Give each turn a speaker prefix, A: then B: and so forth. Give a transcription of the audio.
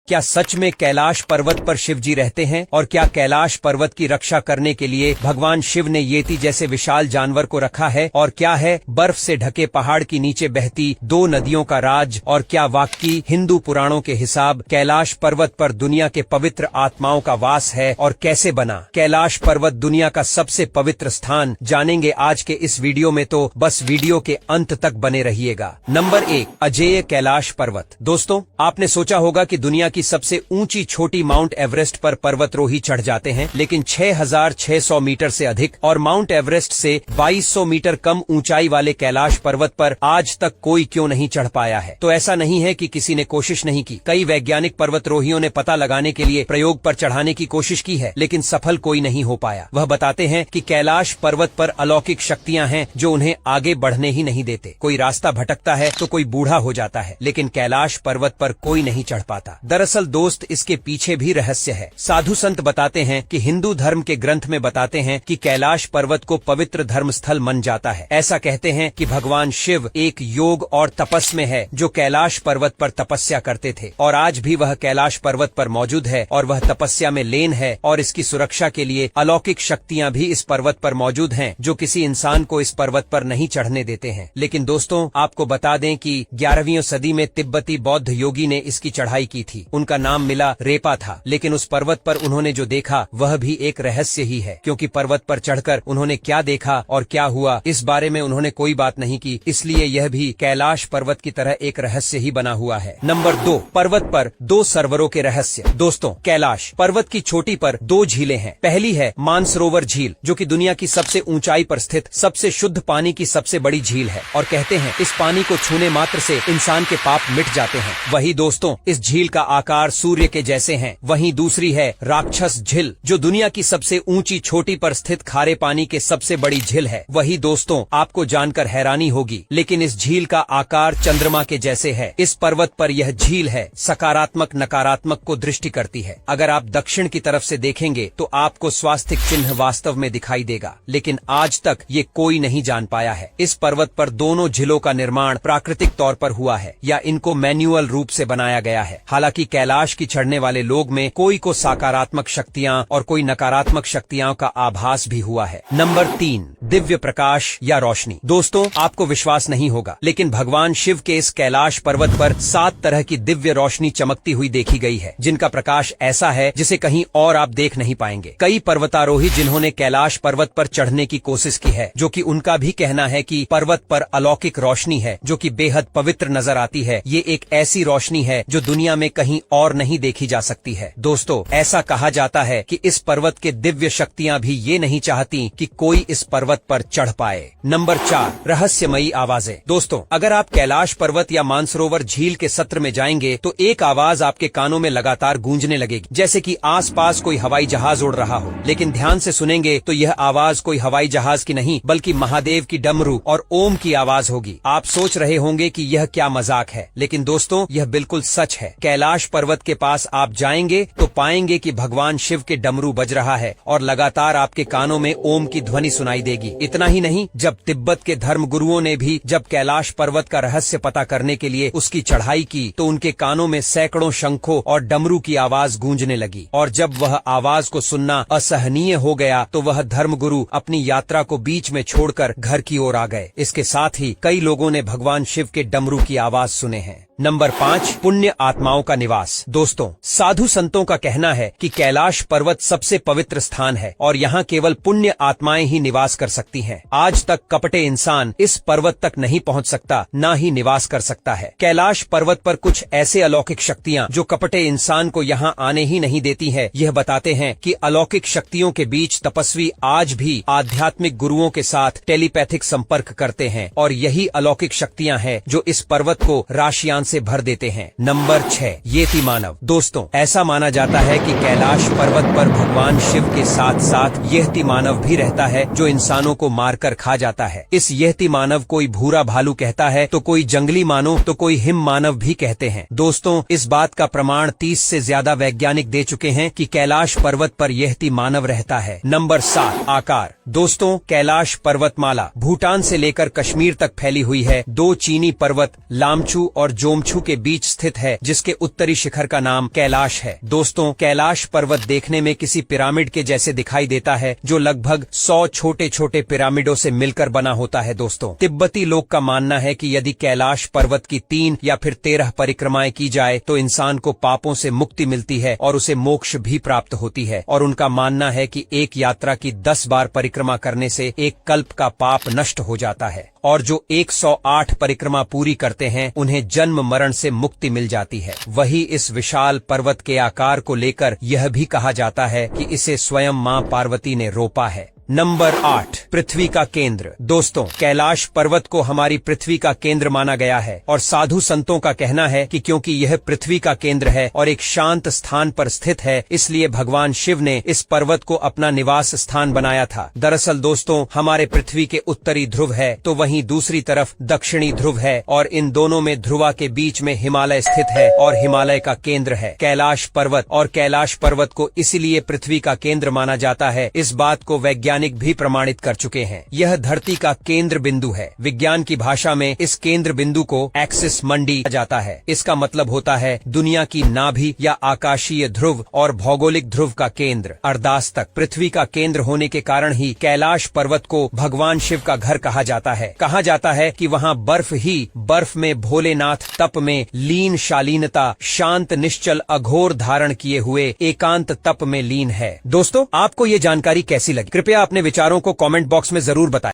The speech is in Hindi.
A: क्या सच में कैलाश पर्वत पर शिव जी रहते हैं? और क्या कैलाश पर्वत की रक्षा करने के लिए भगवान शिव ने येती जैसे विशाल जानवर को रखा है? और क्या है बर्फ से ढके पहाड़ की नीचे बहती 2 नदियों का राज? और क्या वाकई हिंदू पुराणों के हिसाब कैलाश पर्वत पर दुनिया के पवित्र आत्माओं का वास है? और कैसे बना कैलाश पर्वत दुनिया का सबसे पवित्र स्थान? जानेंगे आज के इस वीडियो में, तो बस वीडियो के अंत तक बने रहिएगा। नंबर 1, अजेय कैलाश पर्वत। दोस्तों, आपने सोचा होगा कि दुनिया की सबसे ऊंची चोटी माउंट एवरेस्ट पर पर्वतरोही चढ़ जाते हैं, लेकिन 6600 मीटर से अधिक और माउंट एवरेस्ट से 2200 मीटर कम ऊंचाई वाले कैलाश पर्वत पर आज तक कोई क्यों नहीं चढ़ पाया है? तो ऐसा नहीं है कि किसी ने कोशिश नहीं की। कई वैज्ञानिक पर्वतरोहियों ने पता लगाने के लिए प्रयोग पर चढ़ाने की कोशिश की है, लेकिन सफल कोई नहीं हो पाया। वह बताते हैं कि कैलाश पर्वत पर अलौकिक शक्तियां हैं जो उन्हें आगे बढ़ने ही नहीं देते। कोई रास्ता भटकता है तो कोई बूढ़ा हो जाता है, लेकिन कैलाश पर्वत पर कोई नहीं चढ़ पाता। दरअसल दोस्त, इसके पीछे भी रहस्य है। साधु संत बताते हैं कि हिंदू धर्म के ग्रंथ में बताते हैं कि कैलाश पर्वत को पवित्र धर्म स्थल मन जाता है। ऐसा कहते हैं कि भगवान शिव एक योग और तपस में है जो कैलाश पर्वत पर तपस्या करते थे, और आज भी वह कैलाश पर्वत पर मौजूद है और वह तपस्या में लीन है। और इसकी सुरक्षा के लिए अलौकिक शक्तियां भी इस पर्वत पर मौजूद हैं जो किसी इंसान को इस पर्वत पर नहीं चढ़ने देते हैं। लेकिन दोस्तों, आपको बता दें कि 11वीं सदी में तिब्बती बौद्ध योगी ने इसकी चढ़ाई की थी। उनका नाम मिला रेपा था, लेकिन उस पर्वत पर उन्होंने जो देखा वह भी एक रहस्य ही है, क्योंकि पर्वत पर चढ़कर उन्होंने क्या देखा और क्या हुआ इस बारे में उन्होंने कोई बात नहीं की, इसलिए यह भी कैलाश पर्वत की तरह एक रहस्य ही बना हुआ है। नंबर 2, पर्वत पर 2 सरोवरों के रहस्य। दोस्तों, कैलाश पर्वत की चोटी पर 2 झीलें हैं। पहली है मानसरोवर झील, जो कि दुनिया की सबसे ऊंचाई पर स्थित सबसे शुद्ध पानी की सबसे बड़ी झील है, और कहते हैं इस पानी को छूने मात्र से इंसान के पाप मिट जाते हैं। वही दोस्तों, इस झील का आकार सूर्य के जैसे हैं। वहीं दूसरी है राक्षस झील, जो दुनिया की सबसे ऊंची चोटी पर स्थित खारे पानी के सबसे बड़ी झील है। वही दोस्तों, आपको जानकर हैरानी होगी, लेकिन इस झील का आकार चंद्रमा के जैसे है। इस पर्वत पर यह झील है सकारात्मक नकारात्मक को दृष्टि करती है। अगर आप दक्षिण की तरफ से देखेंगे तो आपको स्वास्तिक चिन्ह वास्तव में दिखाई देगा, लेकिन आज तक ये कोई नहीं जान पाया है इस पर्वत पर दोनों झीलों का निर्माण प्राकृतिक तौर पर हुआ है या इनको मैन्युअल रूप से बनाया गया है। हालांकि कैलाश की चढ़ने वाले लोग में कोई को सकारात्मक शक्तियां और कोई नकारात्मक शक्तियों का आभास भी हुआ है। नंबर 3, दिव्य प्रकाश या रोशनी। दोस्तों, आपको विश्वास नहीं होगा, लेकिन भगवान शिव के इस कैलाश पर्वत पर 7 तरह की दिव्य रोशनी चमकती हुई देखी गई है, जिनका प्रकाश ऐसा है जिसे कहीं और आप देख नहीं पाएंगे। कई पर्वतारोही जिन्होंने कैलाश पर्वत पर चढ़ने की कोशिश की है, जो कि उनका भी कहना है कि पर्वत पर अलौकिक रोशनी है जो कि बेहद पवित्र नजर आती है। ये एक ऐसी रोशनी है जो दुनिया में कहीं और नहीं देखी जा सकती है। दोस्तों, ऐसा कहा जाता है कि इस पर्वत के दिव्य शक्तियां भी ये नहीं चाहती कि कोई इस पर्वत पर चढ़ पाए। नंबर 4, रहस्यमयी आवाजें। दोस्तों, अगर आप कैलाश पर्वत या मानसरोवर झील के सत्र में जाएंगे तो एक आवाज आपके कानों में लगातार गूंजने लगेगी, जैसे कि आसपास कोई हवाई जहाज उड़ रहा हो। लेकिन ध्यान से सुनेंगे तो यह आवाज कोई हवाई जहाज की नहीं, बल्कि महादेव की डमरू और ओम की आवाज होगी। आप सोच रहे होंगे कि यह क्या मजाक है, लेकिन दोस्तों, यह बिल्कुल सच है। कैलाश पर्वत के पास आप जाएंगे तो पाएंगे कि भगवान शिव के डमरू बज रहा है और लगातार आपके कानों में ओम की ध्वनि सुनाई देगी। इतना ही नहीं, जब तिब्बत के धर्म गुरुओं ने भी जब कैलाश पर्वत का रहस्य पता करने के लिए उसकी चढ़ाई की, तो उनके कानों में सैकड़ों शंखों और डमरू की आवाज गूंजने लगी, और जब वह आवाज को सुनना असहनीय हो गया तो वह धर्मगुरु अपनी यात्रा को बीच में छोड़कर घर की ओर आ गए। इसके साथ ही कई लोगों ने भगवान शिव के डमरू की आवाज सुने हैं। नंबर 5, पुण्य आत्माओं का निवास। दोस्तों, साधु संतों का कहना है कि कैलाश पर्वत सबसे पवित्र स्थान है और यहाँ केवल पुण्य आत्माएं ही निवास कर सकती हैं। आज तक कपटे इंसान इस पर्वत तक नहीं पहुँच सकता, ना ही निवास कर सकता है। कैलाश पर्वत पर कुछ ऐसे अलौकिक शक्तियाँ जो कपटे इंसान को यहाँ आने ही नहीं देती है। यह बताते हैं कि अलौकिक शक्तियों के बीच तपस्वी आज भी आध्यात्मिक गुरुओं के साथ टेलीपैथिक संपर्क करते हैं, और यही अलौकिक शक्तियाँ हैं जो इस पर्वत को राशियां से भर देते हैं। नंबर 6, येती मानव। दोस्तों, ऐसा माना जाता है कि कैलाश पर्वत पर भगवान शिव के साथ साथ येती मानव भी रहता है जो इंसानों को मारकर खा जाता है। इस येती मानव कोई भूरा भालू कहता है, तो कोई जंगली मानव, तो कोई हिम मानव भी कहते हैं। दोस्तों, इस बात का प्रमाण 30 से ज्यादा वैज्ञानिक दे चुके हैं कि कैलाश पर्वत पर येती मानव रहता है। नंबर 7, आकार। दोस्तों, कैलाश पर्वतमाला भूटान से लेकर कश्मीर तक फैली हुई है। 2 चीनी पर्वत लामचू और जोम डोमछू के बीच स्थित है, जिसके उत्तरी शिखर का नाम कैलाश है। दोस्तों, कैलाश पर्वत देखने में किसी पिरामिड के जैसे दिखाई देता है, जो लगभग 100 छोटे छोटे पिरामिडों से मिलकर बना होता है। दोस्तों, तिब्बती लोग का मानना है कि यदि कैलाश पर्वत की 3 या फिर 13 परिक्रमाएं की जाए तो इंसान को पापों से मुक्ति मिलती है और उसे मोक्ष भी प्राप्त होती है। और उनका मानना है कि एक यात्रा की 10 बार परिक्रमा करने से एक कल्प का पाप नष्ट हो जाता है, और जो 108 परिक्रमा पूरी करते हैं उन्हें जन्म मरण से मुक्ति मिल जाती है। वही इस विशाल पर्वत के आकार को लेकर यह भी कहा जाता है कि इसे स्वयं मां पार्वती ने रोपा है। नंबर 8, पृथ्वी का केंद्र। दोस्तों, कैलाश पर्वत को हमारी पृथ्वी का केंद्र माना गया है और साधु संतों का कहना है कि क्योंकि यह पृथ्वी का केंद्र है और एक शांत स्थान पर स्थित है, इसलिए भगवान शिव ने इस पर्वत को अपना निवास स्थान बनाया था। दरअसल दोस्तों, हमारे पृथ्वी के उत्तरी ध्रुव है तो वहीं दूसरी तरफ दक्षिणी ध्रुव है, और इन दोनों में ध्रुवा के बीच में हिमालय स्थित है और हिमालय का केंद्र है कैलाश पर्वत। और कैलाश पर्वत को इसीलिए पृथ्वी का केंद्र माना जाता है। इस बात को वैज्ञानिक भी प्रमाणित कर चुके हैं। यह धरती का केंद्र बिंदु है। विज्ञान की भाषा में इस केंद्र बिंदु को एक्सिस मंडी कहा जाता है। इसका मतलब होता है दुनिया की नाभि या आकाशीय ध्रुव और भौगोलिक ध्रुव का केंद्र। अर्धास्तक पृथ्वी का केंद्र होने के कारण ही कैलाश पर्वत को भगवान शिव का घर कहा जाता है। कहा जाता है कि वहाँ बर्फ ही बर्फ में भोलेनाथ तप में लीन, शालीनता, शांत, निश्चल, अघोर धारण किए हुए एकांत तप में लीन है। दोस्तों, आपको ये जानकारी कैसी लगी? कृपया अपने विचारों को कमेंट बॉक्स में जरूर बताएं।